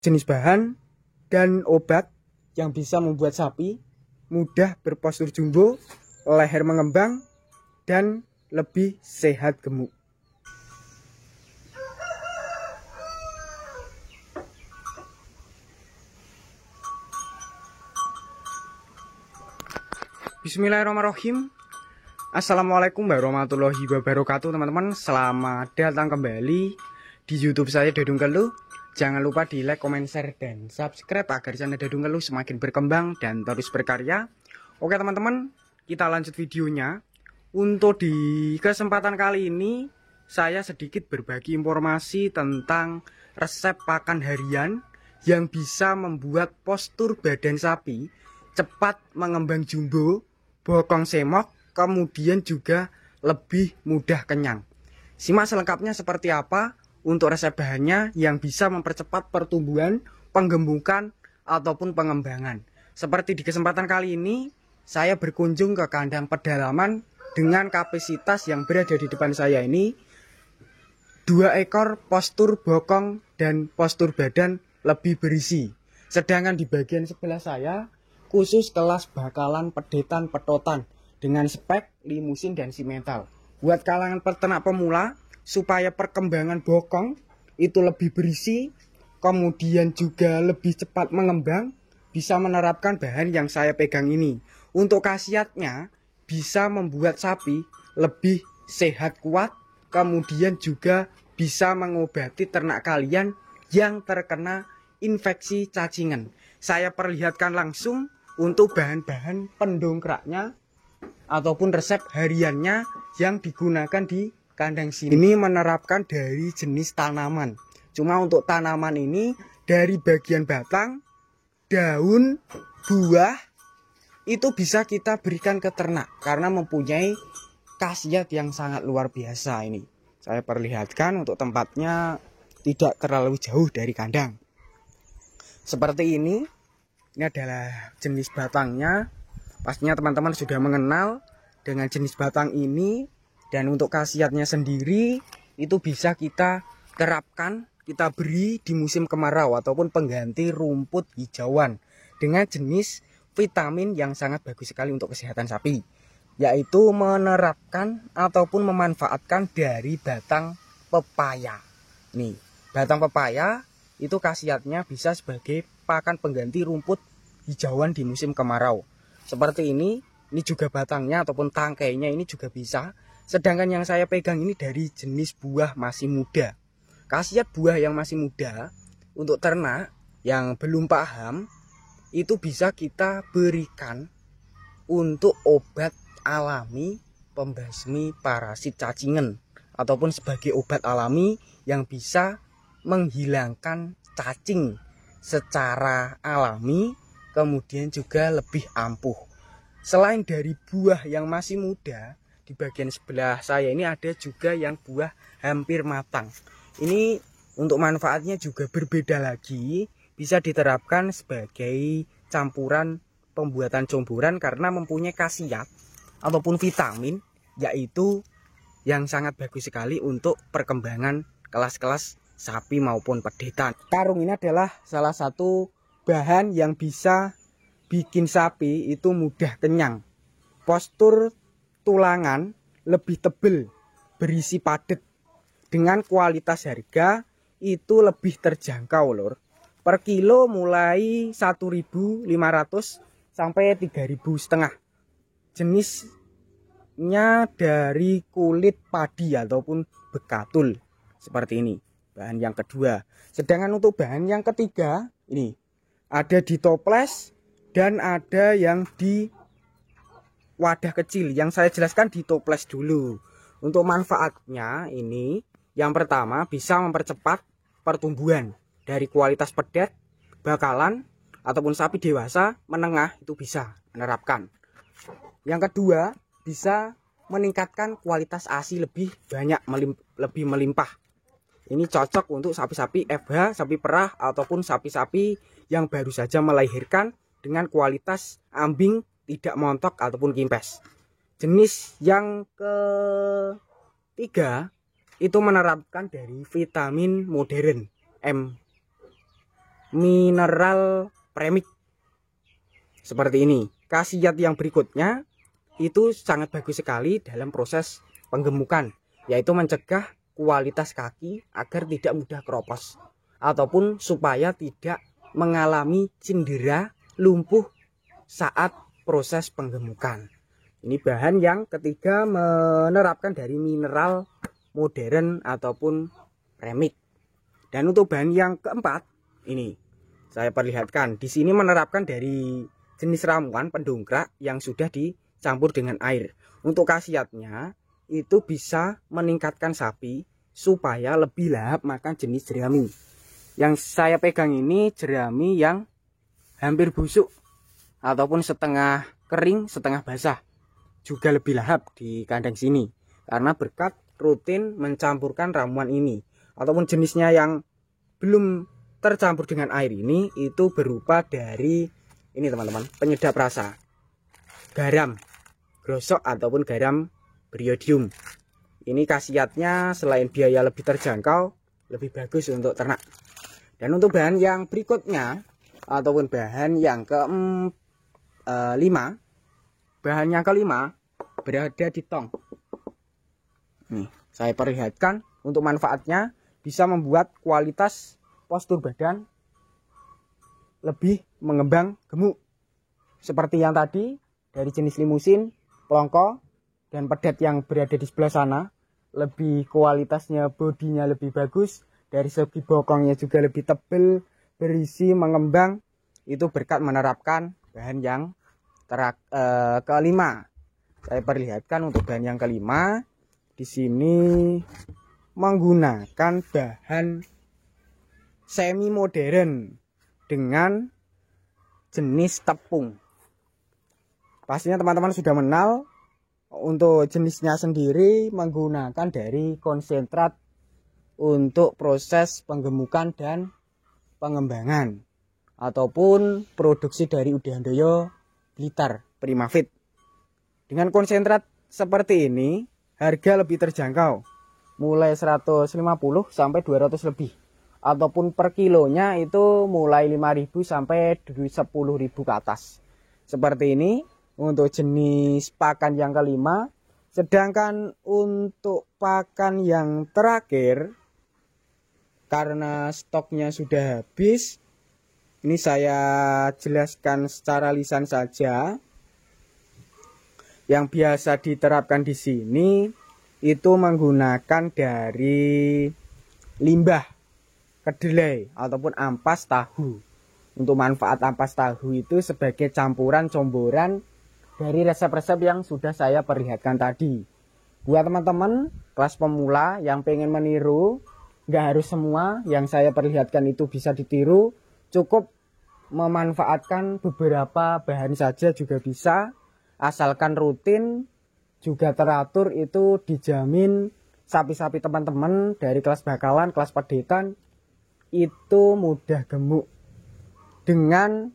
jenis bahan dan obat yang bisa membuat sapi mudah berpostur jumbo, leher mengembang, dan lebih sehat gemuk. Bismillahirrahmanirrahim. Assalamualaikum warahmatullahi wabarakatuh, teman-teman. Selamat datang kembali di YouTube saya, Dadung Keluh. Jangan lupa di like, comment, share, dan subscribe agar channel Dadung Keluh semakin berkembang dan terus berkarya. Oke teman-teman, kita lanjut videonya. Untuk di kesempatan kali ini, saya sedikit berbagi informasi tentang resep pakan harian yang bisa membuat postur badan sapi cepat mengembang jumbo, bokong semok, kemudian juga lebih mudah kenyang. Simak selengkapnya seperti apa untuk resep bahannya yang bisa mempercepat pertumbuhan, penggembukan, ataupun pengembangan. Seperti di kesempatan kali ini, saya berkunjung ke kandang pedalaman dengan kapasitas yang berada di depan saya ini 2 ekor postur bokong dan postur badan lebih berisi. Sedangkan di bagian sebelah saya khusus kelas bakalan pedetan petotan dengan spek limusin dan simental. Buat kalangan peternak pemula supaya perkembangan bokong itu lebih berisi, kemudian juga lebih cepat mengembang, bisa menerapkan bahan yang saya pegang ini. Untuk khasiatnya bisa membuat sapi lebih sehat kuat, kemudian juga bisa mengobati ternak kalian yang terkena infeksi cacingan. Saya perlihatkan langsung untuk bahan-bahan pendongkraknya ataupun resep hariannya yang digunakan di kandang sini. Ini menerapkan dari jenis tanaman. Cuma untuk tanaman ini dari bagian batang, daun, buah itu bisa kita berikan ke ternak karena mempunyai khasiat yang sangat luar biasa ini. Saya perlihatkan untuk tempatnya tidak terlalu jauh dari kandang. Seperti ini adalah jenis batangnya. Pastinya teman-teman sudah mengenal dengan jenis batang ini. Dan untuk khasiatnya sendiri itu bisa kita terapkan, kita beri di musim kemarau ataupun pengganti rumput hijauan dengan jenis vitamin yang sangat bagus sekali untuk kesehatan sapi, yaitu menerapkan ataupun memanfaatkan dari batang pepaya. Nih, batang pepaya itu khasiatnya bisa sebagai pakan pengganti rumput hijauan di musim kemarau. Seperti ini juga batangnya ataupun tangkainya ini juga bisa. Sedangkan yang saya pegang ini dari jenis buah masih muda. Khasiat buah yang masih muda untuk ternak yang belum paham itu bisa kita berikan untuk obat alami pembasmi parasit cacingan ataupun sebagai obat alami yang bisa menghilangkan cacing secara alami, kemudian juga lebih ampuh. Selain dari buah yang masih muda, di bagian sebelah saya ini ada juga yang buah hampir matang. Ini untuk manfaatnya juga berbeda lagi, bisa diterapkan sebagai campuran pembuatan comboran karena mempunyai khasiat ataupun vitamin, yaitu yang sangat bagus sekali untuk perkembangan kelas-kelas sapi maupun pedetan. Karung ini adalah salah satu bahan yang bisa bikin sapi itu mudah kenyang. Postur tulangan lebih tebal, berisi padat, dengan kualitas harga itu lebih terjangkau lor. Per kilo mulai 1.500 sampai 3.500. Jenisnya dari kulit padi ataupun bekatul seperti ini. Bahan yang kedua. Sedangkan untuk bahan yang ketiga ini ada di toples dan ada yang di wadah kecil. Yang saya jelaskan di toples dulu. Untuk manfaatnya ini, yang pertama bisa mempercepat pertumbuhan dari kualitas pedet, bakalan, ataupun sapi dewasa, menengah itu bisa menerapkan. Yang kedua bisa meningkatkan kualitas ASI lebih banyak, lebih melimpah. Ini cocok untuk sapi-sapi FH, sapi perah, ataupun sapi-sapi yang baru saja melahirkan dengan kualitas ambing, tidak montok ataupun kimpes. Jenis yang ketiga itu menerapkan dari vitamin modern M mineral premix seperti ini. Khasiat yang berikutnya itu sangat bagus sekali dalam proses penggemukan, yaitu mencegah kualitas kaki agar tidak mudah keropos ataupun supaya tidak mengalami cedera lumpuh saat proses penggemukan. Ini bahan yang ketiga menerapkan dari mineral modern ataupun premix. Dan untuk bahan yang keempat ini saya perlihatkan di sini menerapkan dari jenis ramuan pendongkrak yang sudah dicampur dengan air. Untuk khasiatnya itu bisa meningkatkan sapi supaya lebih lahap makan jenis jerami. Yang saya pegang ini jerami yang hampir busuk ataupun setengah kering setengah basah, juga lebih lahap di kandang sini karena berkat rutin mencampurkan ramuan ini. Ataupun jenisnya yang belum tercampur dengan air ini itu berupa dari ini teman-teman, penyedap rasa, garam grosok ataupun garam beriodium. Ini khasiatnya selain biaya lebih terjangkau, lebih bagus untuk ternak. Dan untuk bahan yang berikutnya ataupun bahan yang kelima, bahan yang kelima berada di tong. Nih, saya perlihatkan untuk manfaatnya bisa membuat kualitas postur badan lebih mengembang gemuk. Seperti yang tadi dari jenis limusin, pelongko, dan pedet yang berada di sebelah sana, lebih kualitasnya bodinya lebih bagus, dari segi bokongnya juga lebih tebal, berisi, mengembang. Itu berkat menerapkan bahan yang kelima. Saya perlihatkan untuk bahan yang kelima di sini menggunakan bahan semi modern dengan jenis tepung. Pastinya teman-teman sudah mengenal untuk jenisnya sendiri menggunakan dari konsentrat untuk proses penggemukan dan pengembangan ataupun produksi dari Udahandoyo Blitar Primafit. Dengan konsentrat seperti ini harga lebih terjangkau, mulai 150 sampai 200 lebih, ataupun per kilonya itu mulai 5.000 sampai 10.000 ke atas. Seperti ini untuk jenis pakan yang kelima. Sedangkan untuk pakan yang terakhir, karena stoknya sudah habis, ini saya jelaskan secara lisan saja. Yang biasa diterapkan di sini itu menggunakan dari limbah kedelai ataupun ampas tahu. Untuk manfaat ampas tahu itu sebagai campuran comboran dari resep-resep yang sudah saya perlihatkan tadi. Buat teman-teman kelas pemula yang pengen meniru, nggak harus semua yang saya perlihatkan itu bisa ditiru, cukup memanfaatkan beberapa bahan saja juga bisa, asalkan rutin juga teratur. Itu dijamin sapi-sapi teman-teman dari kelas bakalan, kelas pedetan itu mudah gemuk dengan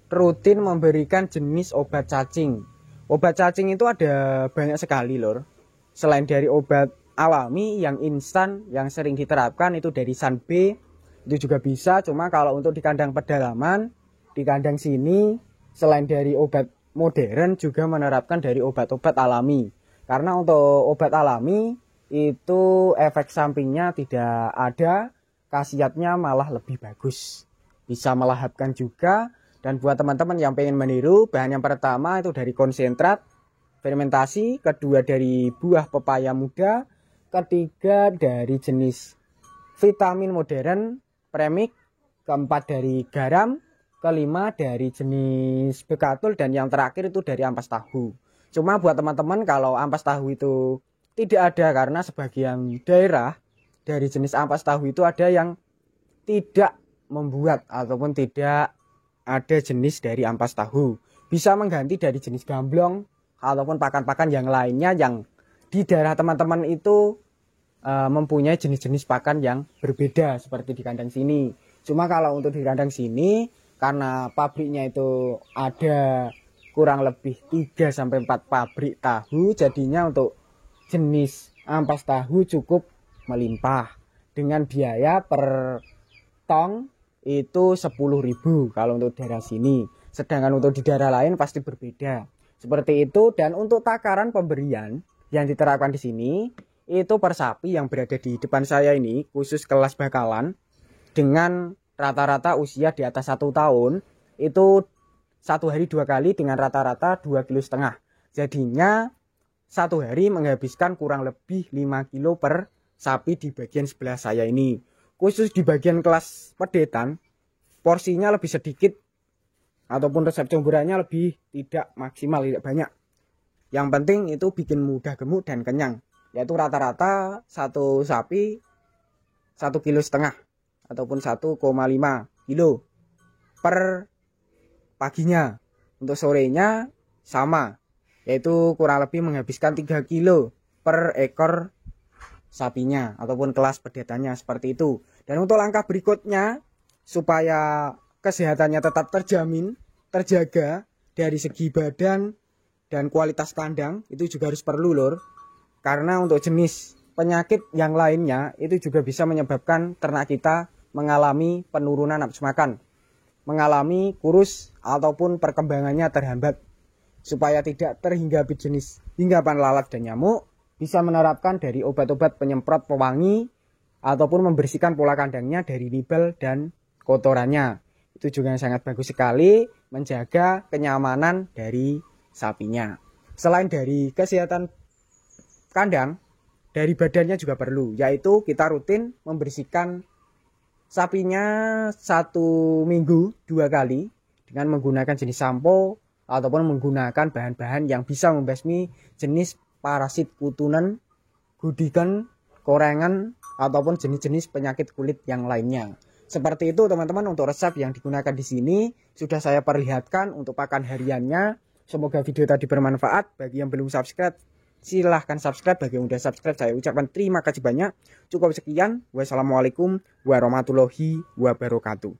rutin memberikan jenis obat cacing. Obat cacing itu ada banyak sekali lor. Selain dari obat alami yang instan yang sering diterapkan itu dari Sanbe, itu juga bisa. Cuma kalau untuk di kandang pedalaman, di kandang sini selain dari obat modern juga menerapkan dari obat-obat alami. Karena untuk obat alami itu efek sampingnya tidak ada, khasiatnya malah lebih bagus, bisa melahapkan juga. Dan buat teman-teman yang pengen meniru, bahan yang pertama itu dari konsentrat fermentasi, kedua dari buah pepaya muda, ketiga dari jenis vitamin modern premix, keempat dari garam, kelima dari jenis bekatul, dan yang terakhir itu dari ampas tahu. Cuma buat teman-teman kalau ampas tahu itu tidak ada, karena sebagian daerah dari jenis ampas tahu itu ada yang tidak membuat ataupun tidak ada jenis dari ampas tahu. Bisa mengganti dari jenis gamblong ataupun pakan-pakan yang lainnya yang di daerah teman-teman itu mempunyai jenis-jenis pakan yang berbeda seperti di kandang sini. Cuma kalau untuk di kandang sini karena pabriknya itu ada kurang lebih 3-4 pabrik tahu, jadinya untuk jenis ampas tahu cukup melimpah dengan biaya per tong itu 10.000 kalau untuk daerah sini. Sedangkan untuk di daerah lain pasti berbeda. Seperti itu. Dan untuk takaran pemberian yang diterapkan di sini itu per sapi yang berada di depan saya ini khusus kelas bakalan dengan rata-rata usia di atas 1 tahun itu 1 hari 2 kali dengan rata-rata 2,5 kg. Jadinya 1 hari menghabiskan kurang lebih 5 kilo per sapi di bagian sebelah saya ini. Khusus di bagian kelas pedetan porsinya lebih sedikit ataupun resep campurannya lebih tidak maksimal, tidak banyak. Yang penting itu bikin mudah gemuk dan kenyang, yaitu rata-rata satu sapi 1,5 kilo ataupun 1,5 kilo per paginya. Untuk sorenya sama, yaitu kurang lebih menghabiskan 3 kilo per ekor sapinya ataupun kelas pedetannya, seperti itu. Dan untuk langkah berikutnya supaya kesehatannya tetap terjamin, terjaga dari segi badan dan kualitas kandang, itu juga harus perlu lur. Karena untuk jenis penyakit yang lainnya itu juga bisa menyebabkan ternak kita mengalami penurunan nafsu makan, mengalami kurus ataupun perkembangannya terhambat. Supaya tidak terhinggapi jenis hinggapan lalat dan nyamuk, bisa menerapkan dari obat-obat penyemprot pewangi ataupun membersihkan pola kandangnya dari nibel dan kotorannya. Itu juga sangat bagus sekali menjaga kenyamanan dari sapinya. Selain dari kesehatan kandang, dari badannya juga perlu, yaitu kita rutin membersihkan sapinya 1 minggu 2 kali dengan menggunakan jenis sampo ataupun menggunakan bahan-bahan yang bisa membasmi jenis parasit kutunan, gudikan, korengan, ataupun jenis-jenis penyakit kulit yang lainnya. Seperti itu teman-teman untuk resep yang digunakan di sini sudah saya perlihatkan untuk pakan hariannya. Semoga video tadi bermanfaat. Bagi yang belum subscribe, silahkan subscribe. Bagi yang sudah subscribe, saya ucapkan terima kasih banyak. Cukup sekian. Wassalamualaikum warahmatullahi wabarakatuh.